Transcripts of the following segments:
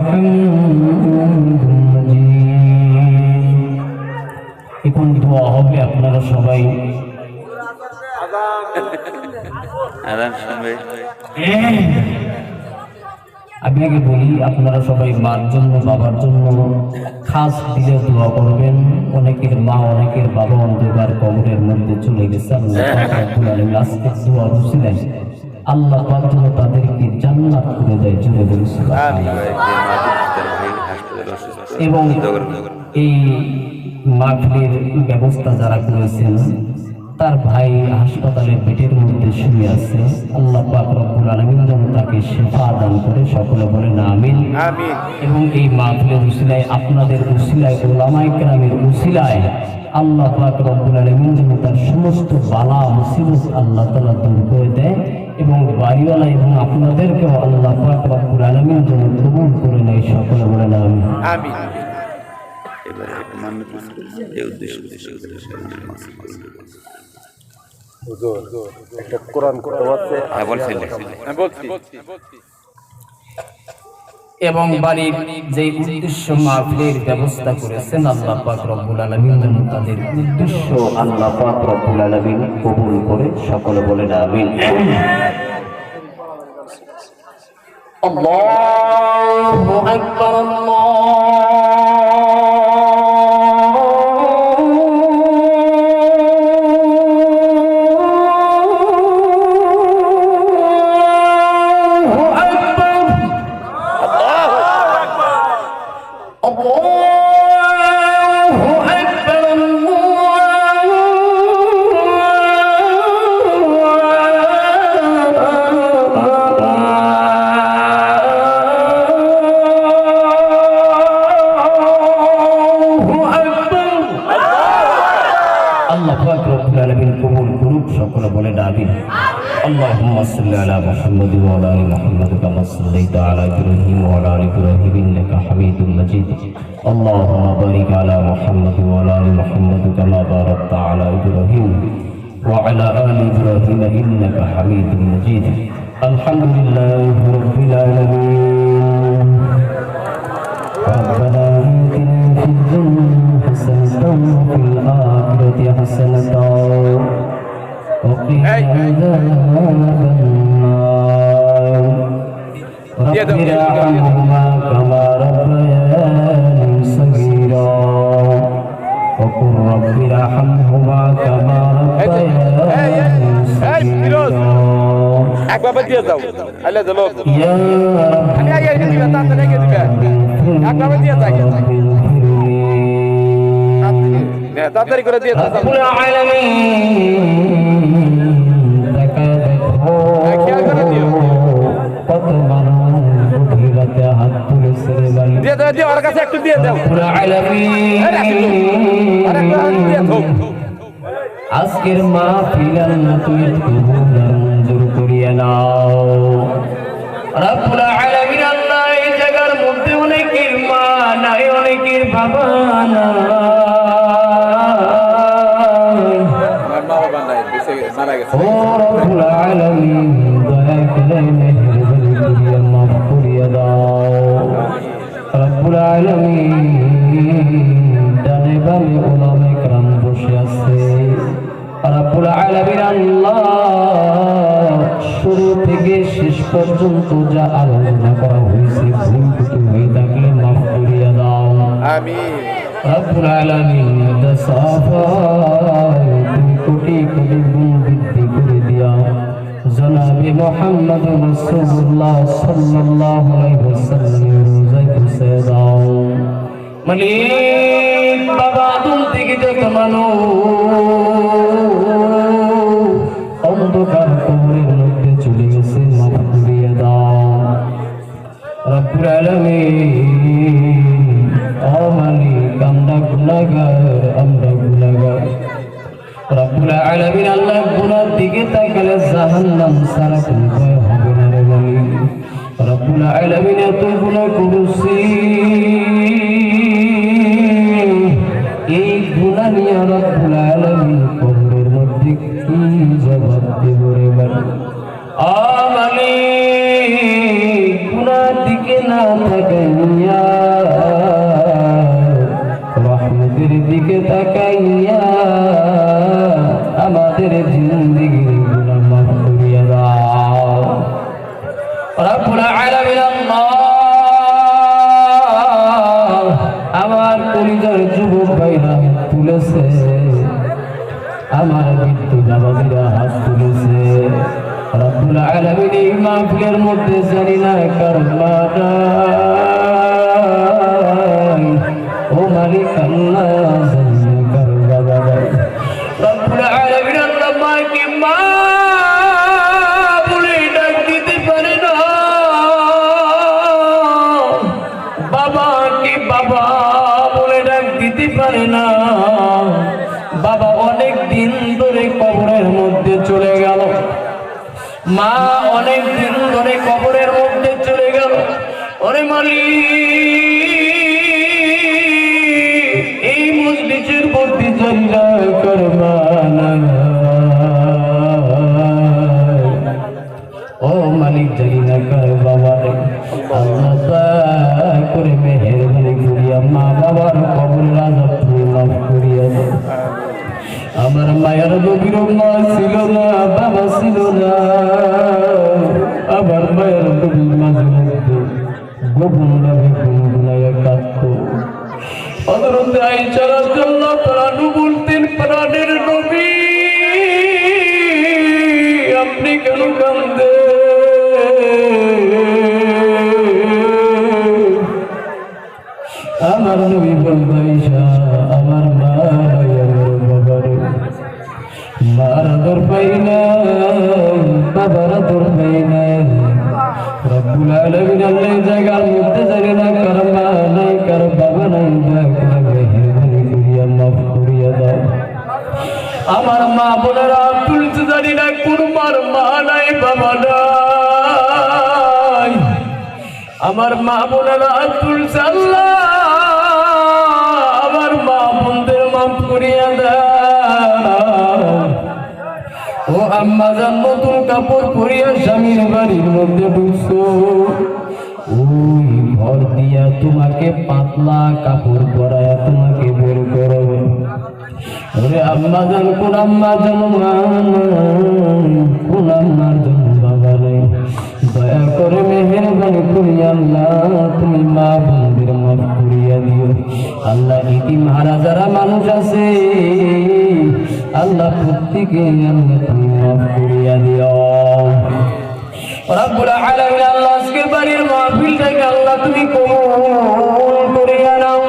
হামিদুম মাজিদ। এখন দোয়া হবে, আপনারা সবাই আজান শুনবে। আমি আগে বলি, আপনারা সবাই মার জন্য বাবার জন্য খাস দিলে দোয়া করবেন। অনেকের মা অনেকের বাবা অন্ধকার কবরের মধ্যে চলে গেছে। আল্লাহ পাক রব্বুল আলামিন আজকে দোয়া বুঝলেন, আল্লাহ পাক যেন তাদেরকে জান্নাত করে দেয়। জুড়ে বলছি এবং এই মাহফিলের ব্যবস্থা যারা করেছেন, তার ভাই হাসপাতালে পেটের মধ্যে শুয়ে আছে। আল্লাহ পাক রব্বুল আলামিন যেন তাকে শিফা দান করে। সকলে বলেন আমিন। এবং এই মাহফিলের উসিলায়, আপনাদের উসিলায়, উলামায়ে কেরামের উসিলায় আল্লাহ পাক রব্বুল আলামিন যেন তার সমস্ত বালা মুসিবত আল্লাহ তাআলা দূর করে দেয় এবং বাড়িওয়ালা এবং আপনাদেরকেও আল্লাহ পাক রব্বুল আলামিন যেন কবুল করে নেয়। সকলে বলেন আমিন। আমিন। এবারে মান্নাত এই উদ্দেশ্য একটা কোরআন করতে পারছে। এবং বাড়ির যে উদ্দেশ্য মাহফিলের ব্যবস্থা করেছেন, আল্লাহ পাক রব্বুল আলামিন যেন তাদের উদ্দেশ্য আল্লাহ পাক রব্বুল আলামিন কবুল করে। সকলে বলেন আমিন। আল্লাহু আকবার। اللهم صل على محمد وعلى ال محمد كما صليت على ابراهيم وعلى ال ابراهيم انك حميد مجيد. اللهم بارك على محمد وعلى ال محمد كما باركت على ابراهيم وعلى ال ابراهيم انك حميد مجيد. الحمد لله رب العالمين. ربنا آتنا في الدنيا حسنة وفي الآخرة حسنة وقنا عذاب النار. رب ارحمهما كما ربياني صغيرا وقل رب ارحمهما كما ربياني صغيرا. একবার দিয়ে দাও আল্লাহ দিলো يا খালি আগে দিবে তাতে লেগে দিবে একবার দিয়ে দাও তাড়াতাড়ি করে দিয়ে দাও। রব্বুল আলামিন তাকে দেখো খেয়াল করে দিও কত মানুষ গভীর রাতে হাত তুলেছে রে ভাই। দিয়ে দাও দিয়ে ওর কাছে একটু দিয়ে দাও। রব্বুল আলামিন আজকের মাহফিল আল্লাহ তুমি কবুল মঞ্জুর করিয়া নাও। রব্বুল আলামিন আল্লাহ এই জায়গার মধ্যে অনেকের মা নাই, অনেকের বাবা নাই, ও রব্বুল আলামিন দয়া করে মেহেরবানি করিয়া মাফ করিয়া দাও। রব্বুল আলামিন ডানে বামে উলামায়ে কেরাম বসে আছে। রব্বুল আলামিন আল্লাহ শুরু থেকে শেষ পর্যন্ত যা আলোচনা করা হয়েছে ভুল ত্রুটি হয়ে থাকলে মাফ করিয়া দাও। আমিন। রব্বুল আলামিন তুমি কোটি কোটি গুণ বৃদ্ধি করে দিয়া জনাবে মুহাম্মদ রাসূলুল্লাহ সাল্লাল্লাহু আলাইহি ওয়াসাল্লামের রোজায় পৌঁছে দাও। মালিক বাবা আদম থেকে যত মানুষ অন্ধকার কবরের মধ্যে চলে গেছে, মাফ করিয়া দাও। রব্বুল আলামিন ও মালিক আমরা গুনাহগার, আমরা গুনাহগার। রব্বুল আলামিন আল্লাহ গুনার দিকে তাকালে জাহান্নাম ছাড়া কোনো ভয় হবে না রে মালিক। রব্বুল আলামিন এত গুনাহ করেছি, এই গুনাহ নিয়ে রব্বুল আলামিন কবরের মধ্যে কি জবাব দেব রে মালিক। ও মালিক গুনার দিকে না তাকাইয়া কলিজার যুবক ভাইরা তুলেছে, আমার বৃদ্ধ বাবাজিরা হাত তুলেছে। রব্বুল আলামিন এই মাহফিলের মধ্যে জানি না কার মা নাই, ও মালিক আল্লাহ জানি না কার বাবা নাই। রব্বুল আলামিন আল্লাহ মাকে মা বলে ডাক দিতে পারে না, বাবাকে বাবা বলে ডাক দিতে পারে না। বাবা অনেক দিন ধরে কবরের মধ্যে চলে গেল, মা অনেক দিন ধরে কবরের মধ্যে চলে গেল। ওরে মালিক, এই মজলিসের মধ্যে জানা করবা না, ও মালিক জানি না কার বাবা রে। আল্লাহ দয়া করে মেহেরবানি করিয়া মা বাবার কবরের আযাব তুমি মাফ করিয়া দাও। আমার মায়ের নবীর মা ছিল না, বাবা ছিল না, আমার মায়ের নবীর মাঝে মধ্যে গোপন ভাবে গুনগুনাইয়া কাঁদত। হযরত আয়েশা রাদিয়াল্লাহু তাআলা বলতেন, প্রাণের নবী আপনি কেন কাঁদেন? আমার নবী বলতেন, আয়েশা আমার মা মার আদর পাই না, বাবার আদর পাই না। রব্বুল আলামিন আল্লাহ জায়গার মধ্যে জানি না কার মা নাই, কার বাবা নাই, দয়া করে মেহেরবানি করিয়া মাফ করিয়া দাও। আমার মা বোনেরা তুলছে, জানি না কোন মার মা নাই, বাবা নাই। আমার মা বোনেরা তুলছে, আল্লাহ আমার মা বোনদের মাফ করিয়া দাও। ও আম্মা জান, নতুন কাপড় পরিয়া স্বামীর বাড়ির মধ্যে ঢুকছো, ওই ঘর দিয়া তোমাকে পাতলা কাপড় পরায়া তোমাকে বের করবে। ওরে আম্মা জান, কোন আম্মা জান মা নাই, কোন আম্মার জন্য বাবা নেই, দয়া করে মেহেরবানি করিয়া আল্লাহ তুমি মা বোনদের মাফ করিয়া দিও। আল্লাহ ইতিম হারা যারা মানুষ আছে আল্লাহ প্রত্যেকে আল্লাহ তুমি মাফ করিয়া দিও। রব্বুল আলামিন আল্লাহ আজকের বাড়ির মাহফিলটাকে আল্লাহ তুমি কবুল করিয়া নাও।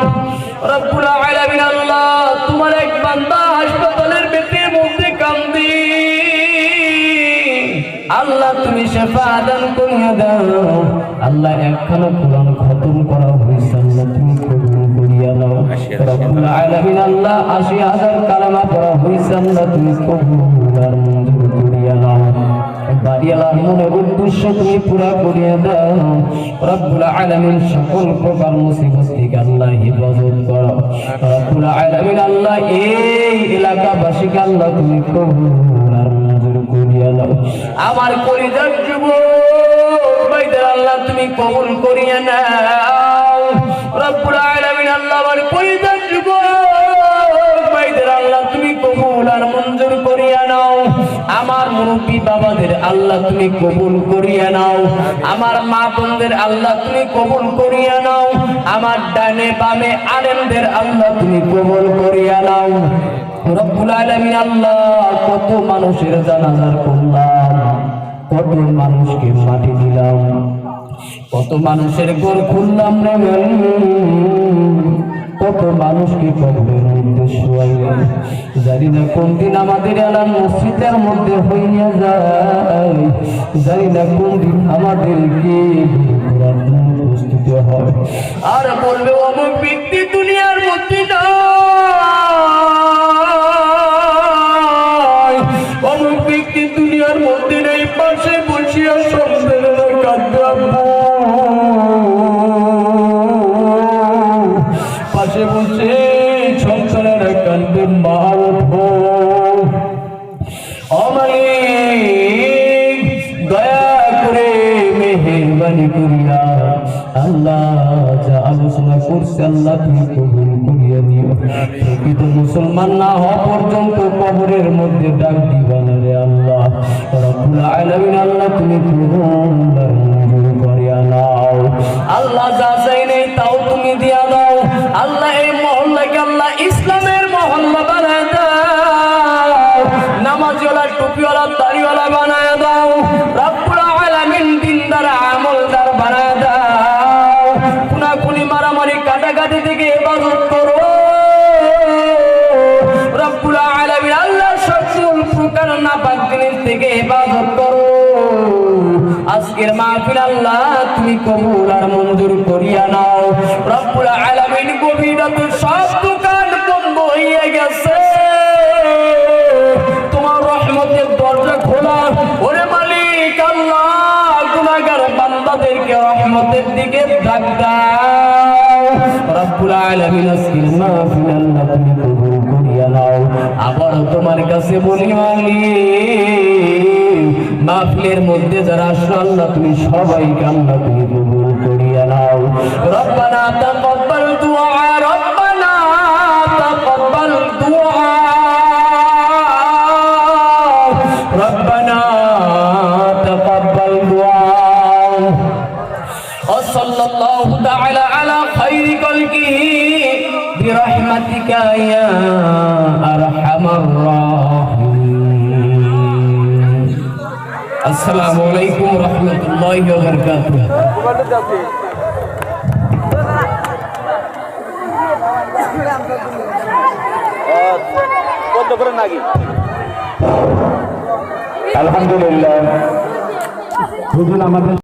রব্বুল আলামিন আল্লাহ তোমার এক বান্দা হাসপাতালের বেডের মধ্যে কান্দি, আল্লাহ তুমি শিফা দান করিয়া দাও। আল্লাহ একখানা কোরআন খতম করা হয়েছে, আল্লাহ তুমি কবুল করিয়া নাও। রব্বুল আলামিন আল্লাহ ৮০,০০০ কালেমা পড়া হয়েছে, আল্লাহ তুমি কবুল আর মঞ্জুর করিয়া নাও। বাড়িওয়ালার মনের উদ্দেশ্য তুমি পুরা করিয়া দাও। রব্বুল আলামিন সকল প্রকার মুসিবত থেকে আল্লাহ হেফাজত করো। রব্বুল আলামিন আল্লাহ এই এলাকাবাসীকে আল্লাহ তুমি কবুল আর মঞ্জুর করিয়া নাও। আমার কলিজার যুবক ভাইদের আল্লাহ তুমি কবুল করিয়া নাও। রব্বুল আলামিন আল্লাহ আমার কলিজার যুবক ভাইদের আল্লাহ তুমি কবুল আর মঞ্জুর করিয়া নাও। আমার মুরব্বী বাবাদের আল্লাহ তুমি কবুল করিয়া নাও। আমার মা বোনদের আল্লাহ তুমি কবুল করিয়া নাও। আমার ডানে বামে আলেমদের আল্লাহ তুমি কবুল করিয়া নাও। রব্বুল আলামিন আল্লাহ কত মানুষের জানাজার করলাম, কত মানুষকে মাটি দিলাম, কত মানুষের ঘর খুললাম রে, কত মানুষকে কবরের মধ্যে শুয়াইলাম। জানি না কোন দিন আমাদের এলান মসজিদের মধ্যে হইয়া যায়, জানি না কোন দিন আমাদেরকে প্রস্তুত হয় আর বলবে অমুক ব্যক্তি দুনিয়ার মধ্যে নাই, অমুক ব্যক্তি দুনিয়ার মধ্যে নেই, পাশে বসিয়া সন্তানেরা কাঁদবে, পাশে বসে সন্তানেরা কাঁদবে, মা ওঠো। অমালিক দয়া করে মেহেরবানি করিয়া আল্লাহ যা আলোচনা করছে আল্লাহ তুমি কবুল করিয়া দিও। প্রকৃত মুসলমান না হওয়া পর্যন্ত কবরের মধ্যে ডাক দিবা না রে আল্লাহ। রব্বুল আলামিন আল্লাহ তুমি কবুল করিয়া নাও। আল্লাহ যা চাই নেই তাও তুমি দিয়া দাও। আল্লাহ এই মহল্লা বানায় দাও রব্বুল আলামিন দিনদার আমলদার বানায় দাও খুনাখুনি মারামারি কাটাকাটি থেকে ইবাদত করো রব্বুল আলামিন আল্লাহ সকল প্রকার নাপাক জিনিস থেকে ইবাদত করো আজকের মাহফিল আল্লাহ তুমি কবুল আর মঞ্জুর করিয়া নাও রব্বুল আলামিন গভীর রাতে সব দোকান বন্ধ হয়ে গেছে তোমার রহমতের দরজা খোলা ওরে মালিক আল্লাহ গুনাহগার বান্দাদেরকে রহমতের দিকে ডাক দাও রব্বুল আলামিন আজকের মাহফিল আল্লাহ তুমি কবুল করিয়া নাও আবার তোমার কাছে বলি মালিক মাহফিলের মধ্যে যারা আসলো আল্লাহ তুমি সবাইকে আল্লাহ তুমি কবুল করিয়া নাও রব্বানা তাকাব্বাল দুআ রব্বানা তাকাব্বাল দুআ রব্বানা তাকাব্বাল দুআ সাল্লাল্লাহু তাআলা আলা খায়রি খালকিহি বিরহমাতিকা ইয়া আরহামার রাহিমিন আসসালামু আলাইকুম ওয়া রাহমাতুল্লাহি ওয়া বারাকাতুহু কত করে নাকি আলহামদুলিল্লাহ হুজুর আমাদের